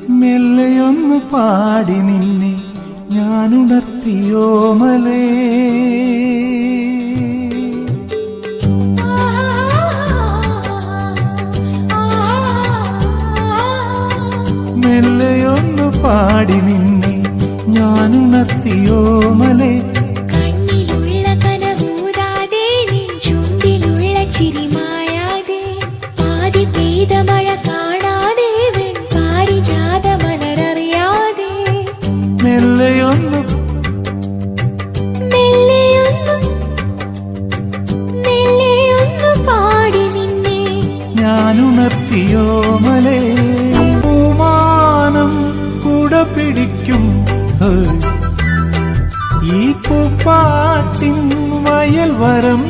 മെല്ലെയൊന്നു പാടി നിന്നെ ഞാനുണർത്തിയോമലേ. മെല്ലെയൊന്നു പാടി നിന്നെ ഞാനുണർത്തിയോമലേ. കണ്ണിലുള്ള കനവൂതാതെ നിൻ ചുണ്ടിലുള്ള ചിരിമായാതെ ആദി പെയ്ത മഴ കാണാതെ പാരിജാത മലരറിയാതെ മെല്ലെയൊന്നു പാടി നിന്നെ ഞാനുണർത്തിയോമലേ. പൂമാനം കുട പിടിക്കും ഈ പൂപ്പാട്ടിൻ വയൽ വരം